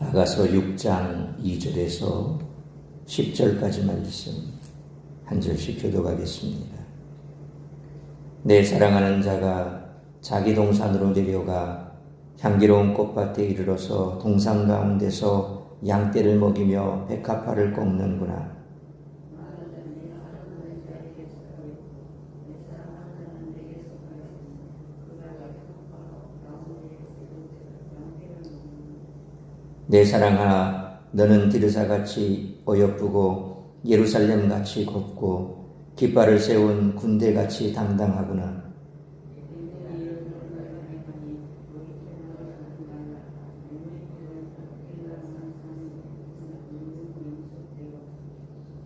아가서 6장 2절에서 10절까지 말씀 한 절씩 교독하겠습니다. 내 사랑하는 자가 자기 동산으로 내려가 향기로운 꽃밭에 이르러서 동산 가운데서 양떼를 먹이며 백합화를 꺾는구나. 내 사랑아, 너는 디르사같이 어여쁘고 예루살렘같이 곱고 깃발을 세운 군대같이 당당하구나.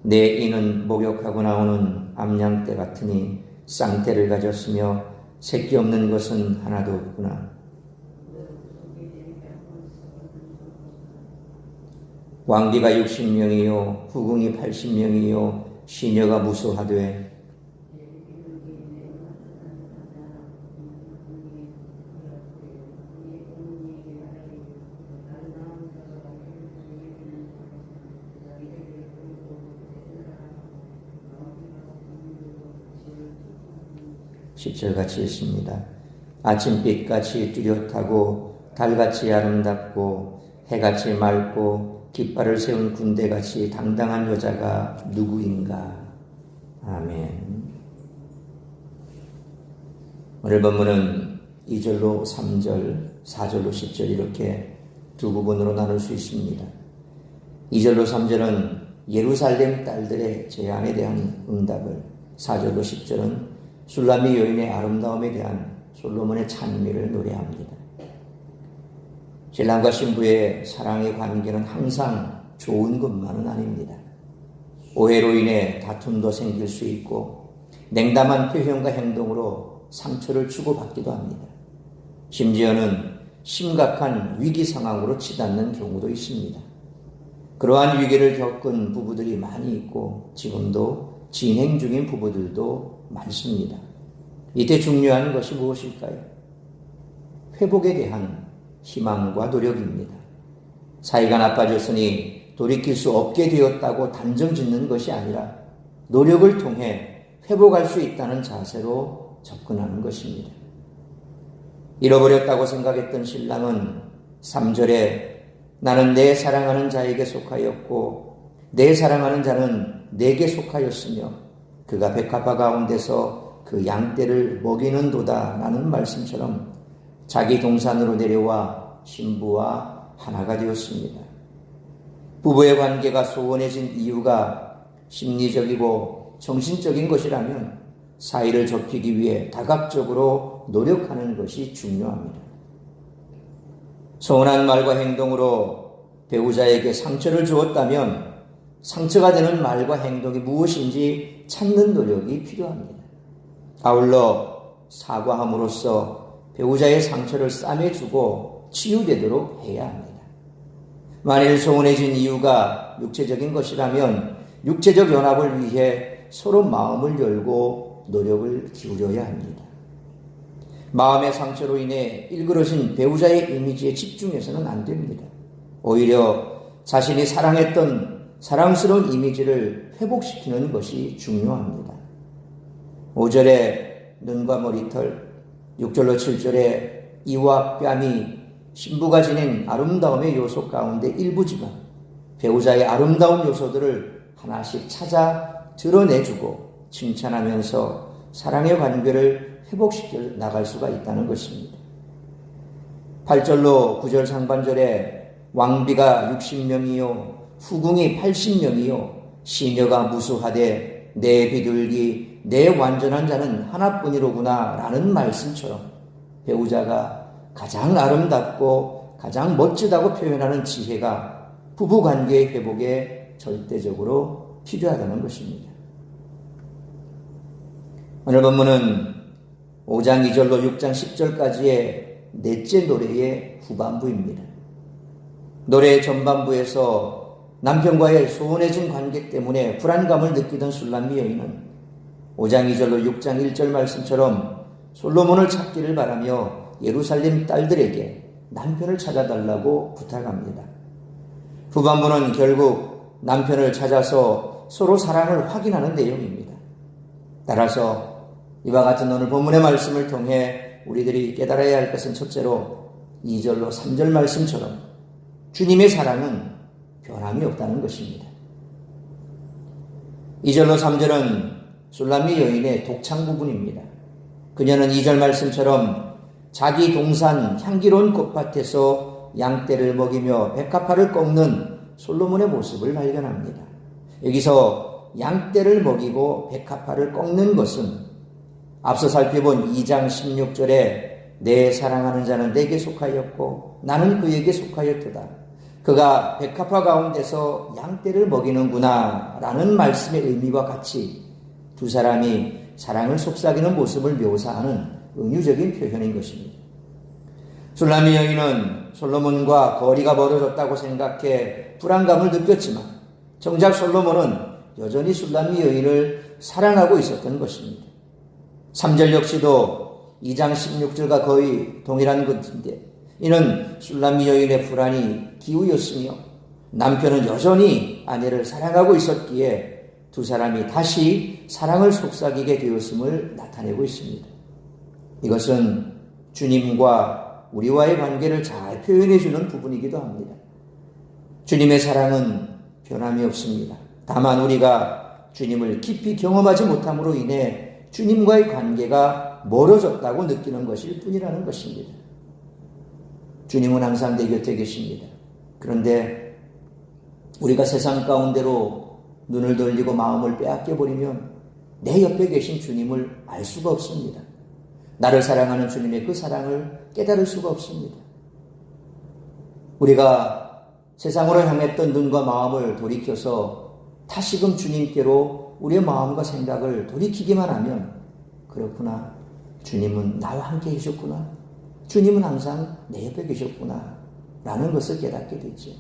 내 이는 목욕하고 나오는 암양떼 같으니 쌍떼를 가졌으며 새끼 없는 것은 하나도 없구나. 왕비가 60명이요 후궁이 80명이요 시녀가 무수하되 (10절) 읽습니다. 아침빛같이 뚜렷하고 달같이 아름답고 해같이 맑고 깃발을 세운 군대같이 당당한 여자가 누구인가? 아멘. 오늘 본문은 2절로 3절, 4절로 10절 이렇게 두 부분으로 나눌 수 있습니다. 2절로 3절은 예루살렘 딸들의 제안에 대한 응답을, 4절로 10절은 술람미 여인의 아름다움에 대한 솔로몬의 찬미를 노래합니다. 신랑과 신부의 사랑의 관계는 항상 좋은 것만은 아닙니다. 오해로 인해 다툼도 생길 수 있고 냉담한 표현과 행동으로 상처를 주고받기도 합니다. 심지어는 심각한 위기 상황으로 치닫는 경우도 있습니다. 그러한 위기를 겪은 부부들이 많이 있고 지금도 진행 중인 부부들도 많습니다. 이때 중요한 것이 무엇일까요? 회복에 대한 희망과 노력입니다. 사이가 나빠졌으니 돌이킬 수 없게 되었다고 단정 짓는 것이 아니라 노력을 통해 회복할 수 있다는 자세로 접근하는 것입니다. 잃어버렸다고 생각했던 신랑은 3절에 나는 내 사랑하는 자에게 속하였고 내 사랑하는 자는 내게 속하였으며 그가 백합화 가운데서 그 양떼를 먹이는도다 라는 말씀처럼 자기 동산으로 내려와 신부와 하나가 되었습니다. 부부의 관계가 소원해진 이유가 심리적이고 정신적인 것이라면 사이를 좁히기 위해 다각적으로 노력하는 것이 중요합니다. 서운한 말과 행동으로 배우자에게 상처를 주었다면 상처가 되는 말과 행동이 무엇인지 찾는 노력이 필요합니다. 아울러 사과함으로써 배우자의 상처를 싸매주고 치유되도록 해야 합니다. 만일 소원해진 이유가 육체적인 것이라면 육체적 연합을 위해 서로 마음을 열고 노력을 기울여야 합니다. 마음의 상처로 인해 일그러진 배우자의 이미지에 집중해서는 안 됩니다. 오히려 자신이 사랑했던 사랑스러운 이미지를 회복시키는 것이 중요합니다. 5절에 눈과 머리털, 6절로 7절에 이와 뺨이 신부가 지닌 아름다움의 요소 가운데 일부지만 배우자의 아름다운 요소들을 하나씩 찾아 드러내주고 칭찬하면서 사랑의 관계를 회복시켜 나갈 수가 있다는 것입니다. 8절로 9절 상반절에 왕비가 60명이요 후궁이 80명이요 시녀가 무수하되 내 비둘기 내 완전한 자는 하나뿐이로구나 라는 말씀처럼 배우자가 가장 아름답고 가장 멋지다고 표현하는 지혜가 부부관계의 회복에 절대적으로 필요하다는 것입니다. 오늘 본문은 5장 2절로 6장 10절까지의 넷째 노래의 후반부입니다. 노래의 전반부에서 남편과의 소원해진 관계 때문에 불안감을 느끼던 술람미 여인은 5장 2절로 6장 1절 말씀처럼 솔로몬을 찾기를 바라며 예루살렘 딸들에게 남편을 찾아달라고 부탁합니다. 후반부는 결국 남편을 찾아서 서로 사랑을 확인하는 내용입니다. 따라서 이와 같은 오늘 본문의 말씀을 통해 우리들이 깨달아야 할 것은 첫째로 2절로 3절 말씀처럼 주님의 사랑은 변함이 없다는 것입니다. 2절로 3절은 술람미 여인의 독창 부분입니다. 그녀는 2절 말씀처럼 자기 동산 향기로운 꽃밭에서 양떼를 먹이며 백합화를 꺾는 솔로몬의 모습을 발견합니다. 여기서 양떼를 먹이고 백합화를 꺾는 것은 앞서 살펴본 2장 16절에 내 사랑하는 자는 내게 속하였고 나는 그에게 속하였도다. 그가 백합화 가운데서 양떼를 먹이는구나 라는 말씀의 의미와 같이 두 사람이 사랑을 속삭이는 모습을 묘사하는 은유적인 표현인 것입니다. 술람미 여인은 솔로몬과 거리가 멀어졌다고 생각해 불안감을 느꼈지만 정작 솔로몬은 여전히 술람미 여인을 사랑하고 있었던 것입니다. 3절 역시도 2장 16절과 거의 동일한 것인데 이는 술람미 여인의 불안이 기우였으며 남편은 여전히 아내를 사랑하고 있었기에 두 사람이 다시 사랑을 속삭이게 되었음을 나타내고 있습니다. 이것은 주님과 우리와의 관계를 잘 표현해 주는 부분이기도 합니다. 주님의 사랑은 변함이 없습니다. 다만 우리가 주님을 깊이 경험하지 못함으로 인해 주님과의 관계가 멀어졌다고 느끼는 것일 뿐이라는 것입니다. 주님은 항상 내 곁에 계십니다. 그런데 우리가 세상 가운데로 눈을 돌리고 마음을 빼앗겨버리면 내 옆에 계신 주님을 알 수가 없습니다. 나를 사랑하는 주님의 그 사랑을 깨달을 수가 없습니다. 우리가 세상으로 향했던 눈과 마음을 돌이켜서 다시금 주님께로 우리의 마음과 생각을 돌이키기만 하면 그렇구나. 주님은 나와 함께 계셨구나. 주님은 항상 내 옆에 계셨구나. 라는 것을 깨닫게 되죠.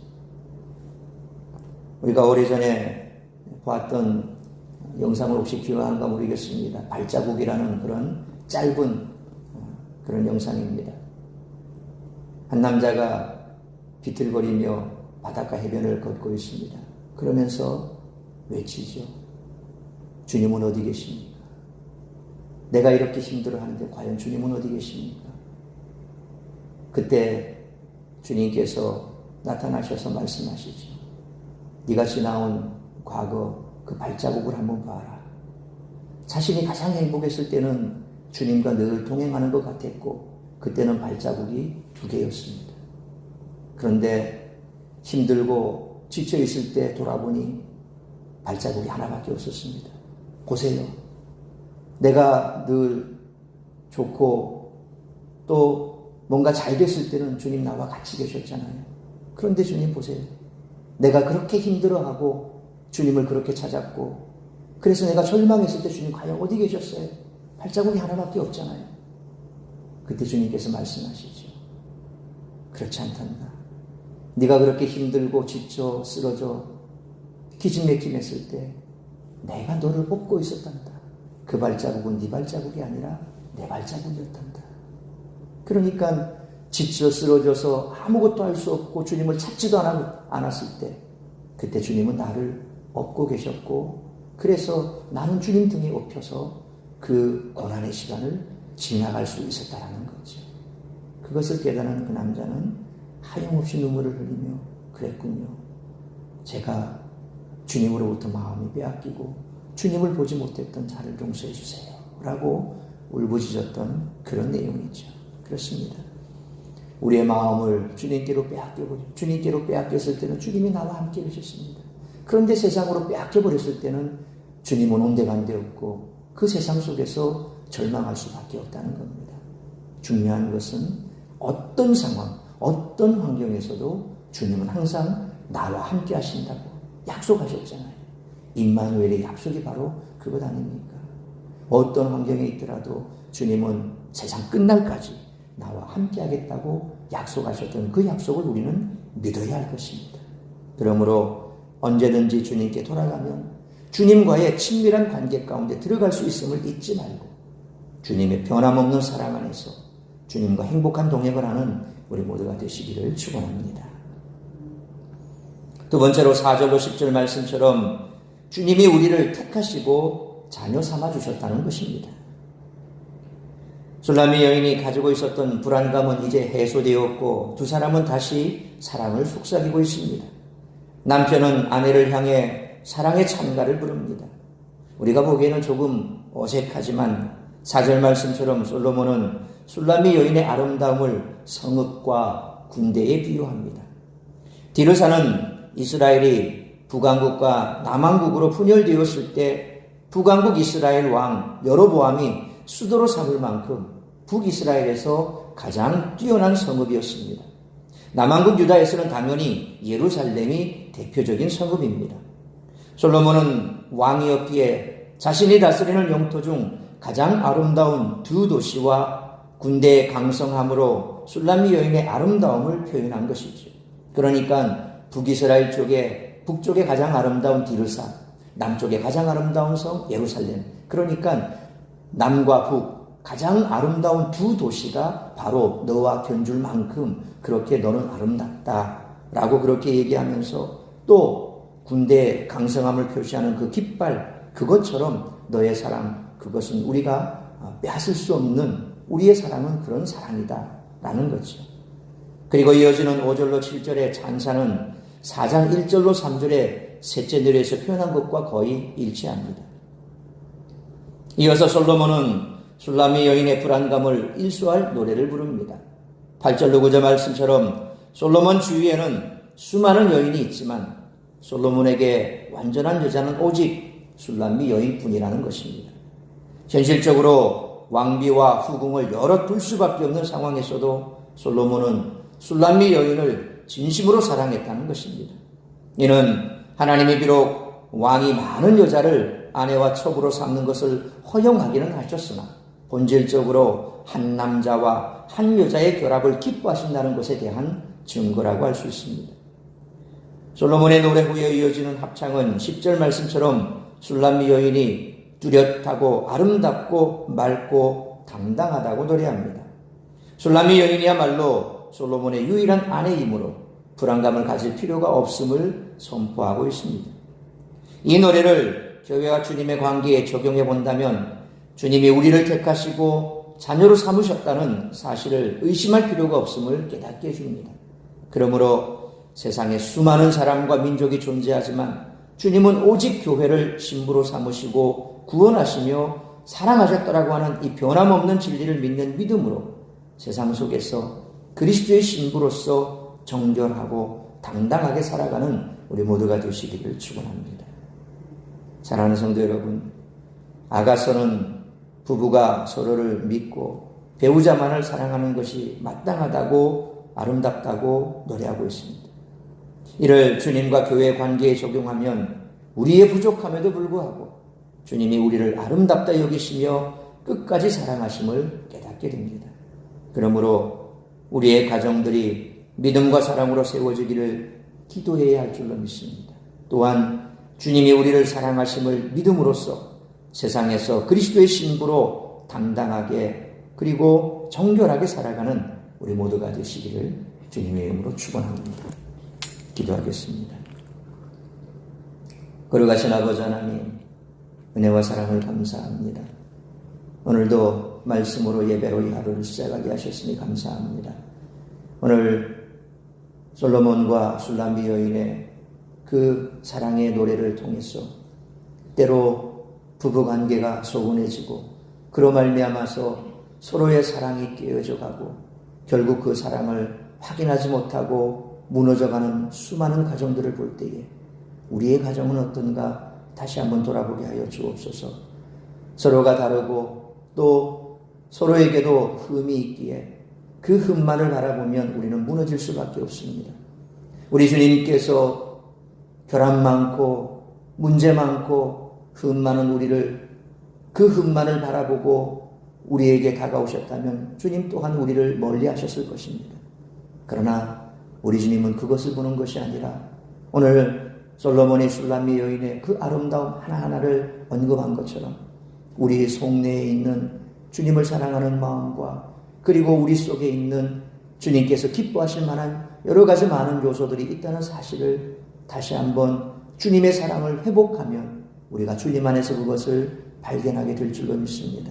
우리가 오래전에 보았던 영상을 혹시 기억하는가 모르겠습니다. 발자국이라는 그런 짧은 그런 영상입니다. 한 남자가 비틀거리며 바닷가 해변을 걷고 있습니다. 그러면서 외치죠. 주님은 어디 계십니까? 내가 이렇게 힘들어하는데 과연 주님은 어디 계십니까? 그때 주님께서 나타나셔서 말씀하시죠. 네가 지나온 과거 그 발자국을 한번 봐라. 자신이 가장 행복했을 때는 주님과 늘 동행하는 것 같았고 그때는 발자국이 2개였습니다. 그런데 힘들고 지쳐 있을 때 돌아보니 발자국이 하나밖에 없었습니다. 보세요. 내가 늘 좋고 또 뭔가 잘 됐을 때는 주님 나와 같이 계셨잖아요. 그런데 주님 보세요. 내가 그렇게 힘들어하고 주님을 그렇게 찾았고 그래서 내가 절망했을 때 주님 과연 어디 계셨어요? 발자국이 하나밖에 없잖아요. 그때 주님께서 말씀하시죠. 그렇지 않단다. 네가 그렇게 힘들고 지쳐 쓰러져 기진맥진했을 때 내가 너를 뽑고 있었단다. 그 발자국은 네 발자국이 아니라 내 발자국이었단다. 그러니까 지쳐 쓰러져서 아무것도 할 수 없고 주님을 찾지도 않았을 때 그때 주님은 나를 업고 계셨고 그래서 나는 주님 등에 업혀서 그 고난의 시간을 지나갈 수 있었다라는 거죠. 그것을 깨달은 그 남자는 하염없이 눈물을 흘리며 그랬군요. 제가 주님으로부터 마음이 빼앗기고 주님을 보지 못했던 저를 용서해 주세요. 라고 울부짖었던 그런 내용이죠. 그렇습니다. 우리의 마음을 주님께로 빼앗겼을 때는 주님이 나와 함께 계셨습니다. 그런데 세상으로 빼앗겨버렸을 때는 주님은 온데간데 없고 그 세상 속에서 절망할 수밖에 없다는 겁니다. 중요한 것은 어떤 상황, 어떤 환경에서도 주님은 항상 나와 함께 하신다고 약속하셨잖아요. 임마누엘의 약속이 바로 그것 아닙니까? 어떤 환경에 있더라도 주님은 세상 끝날까지 나와 함께 하겠다고 약속하셨던 그 약속을 우리는 믿어야 할 것입니다. 그러므로 언제든지 주님께 돌아가면 주님과의 친밀한 관계 가운데 들어갈 수 있음을 잊지 말고 주님의 변함없는 사랑 안에서 주님과 행복한 동행을 하는 우리 모두가 되시기를 축원합니다. 두 번째로 4절로 10절 말씀처럼 주님이 우리를 택하시고 자녀 삼아 주셨다는 것입니다. 술람미 여인이 가지고 있었던 불안감은 이제 해소되었고 두 사람은 다시 사랑을 속삭이고 있습니다. 남편은 아내를 향해 사랑의 찬가를 부릅니다. 우리가 보기에는 조금 어색하지만 4절 말씀처럼 솔로몬은 술람미 여인의 아름다움을 성읍과 군대에 비유합니다. 디르사는 이스라엘이 북왕국과 남왕국으로 분열되었을 때 북왕국 이스라엘 왕 여로보암이 수도로 삼을 만큼 북이스라엘에서 가장 뛰어난 성읍이었습니다. 남왕국 유다에서는 당연히 예루살렘이 대표적인 성읍입니다. 솔로몬은 왕이었기에 자신이 다스리는 영토 중 가장 아름다운 두 도시와 군대의 강성함으로 술람미 여인의 아름다움을 표현한 것이죠. 그러니까 북이스라엘 쪽에 북쪽에 가장 아름다운 디르사, 남쪽에 가장 아름다운 성 예루살렘. 그러니까 남과 북 가장 아름다운 두 도시가 바로 너와 견줄 만큼 그렇게 너는 아름답다라고 그렇게 얘기하면서 또 군대의 강성함을 표시하는 그 깃발, 그것처럼 너의 사랑, 그것은 우리가 빼앗을 수 없는 우리의 사랑은 그런 사랑이다라는 거죠. 그리고 이어지는 5절로 7절의 찬사는 4장 1절로 3절의 셋째 노래에서 표현한 것과 거의 일치합니다. 이어서 솔로몬은 술람미 여인의 불안감을 일소할 노래를 부릅니다. 8절로 9절 말씀처럼 솔로몬 주위에는 수많은 여인이 있지만 솔로몬에게 완전한 여자는 오직 술람미 여인뿐이라는 것입니다. 현실적으로 왕비와 후궁을 여러 둘 수밖에 없는 상황에서도 솔로몬은 술람미 여인을 진심으로 사랑했다는 것입니다. 이는 하나님이 비록 왕이 많은 여자를 아내와 첩으로 삼는 것을 허용하기는 하셨으나 본질적으로 한 남자와 한 여자의 결합을 기뻐하신다는 것에 대한 증거라고 할 수 있습니다. 솔로몬의 노래 후에 이어지는 합창은 10절 말씀처럼 술람미 여인이 뚜렷하고 아름답고 맑고 당당하다고 노래합니다. 술람미 여인이야말로 솔로몬의 유일한 아내이므로 불안감을 가질 필요가 없음을 선포하고 있습니다. 이 노래를 교회와 주님의 관계에 적용해 본다면 주님이 우리를 택하시고 자녀로 삼으셨다는 사실을 의심할 필요가 없음을 깨닫게 해줍니다. 그러므로 세상에 수많은 사람과 민족이 존재하지만 주님은 오직 교회를 신부로 삼으시고 구원하시며 사랑하셨다라고 하는 이 변함없는 진리를 믿는 믿음으로 세상 속에서 그리스도의 신부로서 정결하고 당당하게 살아가는 우리 모두가 되시기를 축원합니다. 사랑하는 성도 여러분, 아가서는 부부가 서로를 믿고 배우자만을 사랑하는 것이 마땅하다고 아름답다고 노래하고 있습니다. 이를 주님과 교회의 관계에 적용하면 우리의 부족함에도 불구하고 주님이 우리를 아름답다 여기시며 끝까지 사랑하심을 깨닫게 됩니다. 그러므로 우리의 가정들이 믿음과 사랑으로 세워지기를 기도해야 할 줄로 믿습니다. 또한 주님이 우리를 사랑하심을 믿음으로써 세상에서 그리스도의 신부로 당당하게 그리고 정결하게 살아가는 우리 모두가 되시기를 주님의 이름으로 축원합니다. 기도하겠습니다. 걸어가신 아버지 하나님, 은혜와 사랑을 감사합니다. 오늘도 말씀으로 예배로 이 하루를 시작하게 하셨으니 감사합니다. 오늘 솔로몬과 술람미 여인의 그 사랑의 노래를 통해서 때로 부부관계가 소원해지고 그로 말미암아서 서로의 사랑이 깨어져 가고 결국 그 사랑을 확인하지 못하고 무너져가는 수많은 가정들을 볼 때에 우리의 가정은 어떤가 다시 한번 돌아보게 하여 주옵소서. 서로가 다르고 또 서로에게도 흠이 있기에 그 흠만을 바라보면 우리는 무너질 수밖에 없습니다. 우리 주님께서 결함 많고 문제 많고 흠 많은 우리를 그 흠만을 바라보고 우리에게 다가오셨다면 주님 또한 우리를 멀리 하셨을 것입니다. 그러나 우리 주님은 그것을 보는 것이 아니라 오늘 솔로몬의 술람미 여인의 그 아름다움 하나하나를 언급한 것처럼 우리 속내에 있는 주님을 사랑하는 마음과 그리고 우리 속에 있는 주님께서 기뻐하실 만한 여러 가지 많은 요소들이 있다는 사실을 다시 한번 주님의 사랑을 회복하면 우리가 주님 안에서 그것을 발견하게 될 줄로 믿습니다.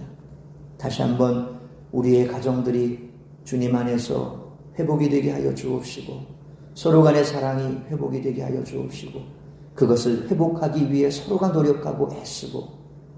다시 한번 우리의 가정들이 주님 안에서 회복이 되게 하여 주옵시고 서로 간의 사랑이 회복이 되게 하여 주옵시고 그것을 회복하기 위해 서로가 노력하고 애쓰고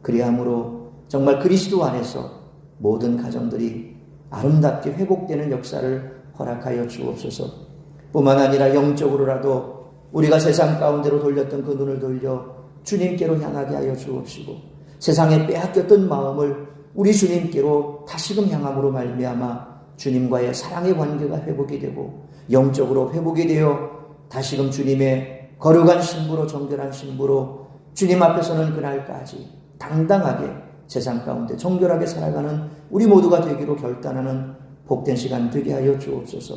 그리함으로 정말 그리스도 안에서 모든 가정들이 아름답게 회복되는 역사를 허락하여 주옵소서. 뿐만 아니라 영적으로라도 우리가 세상 가운데로 돌렸던 그 눈을 돌려 주님께로 향하게 하여 주옵시고 세상에 빼앗겼던 마음을 우리 주님께로 다시금 향함으로 말미암아 주님과의 사랑의 관계가 회복이 되고 영적으로 회복이 되어 다시금 주님의 거룩한 신부로 정결한 신부로 주님 앞에서는 그날까지 당당하게 세상 가운데 정결하게 살아가는 우리 모두가 되기로 결단하는 복된 시간 되게 하여 주옵소서.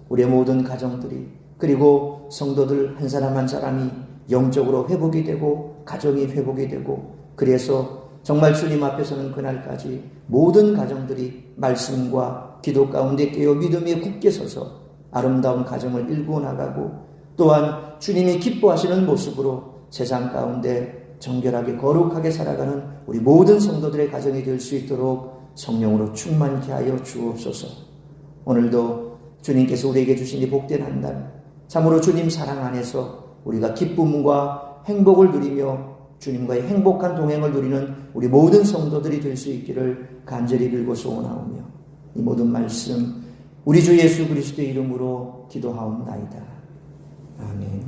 우리의 모든 가정들이 그리고 성도들 한 사람 한 사람이 영적으로 회복이 되고 가정이 회복이 되고 그래서 정말 주님 앞에서는 그날까지 모든 가정들이 말씀과 기도 가운데 깨어 믿음에 굳게 서서 아름다운 가정을 일구어 나가고 또한 주님이 기뻐하시는 모습으로 세상 가운데 정결하게 거룩하게 살아가는 우리 모든 성도들의 가정이 될 수 있도록 성령으로 충만케 하여 주옵소서. 오늘도 주님께서 우리에게 주신 이 복된 한 달 참으로 주님 사랑 안에서 우리가 기쁨과 행복을 누리며 주님과의 행복한 동행을 누리는 우리 모든 성도들이 될 수 있기를 간절히 빌고 소원하오며 이 모든 말씀 우리 주 예수 그리스도의 이름으로 기도하옵나이다. 아멘.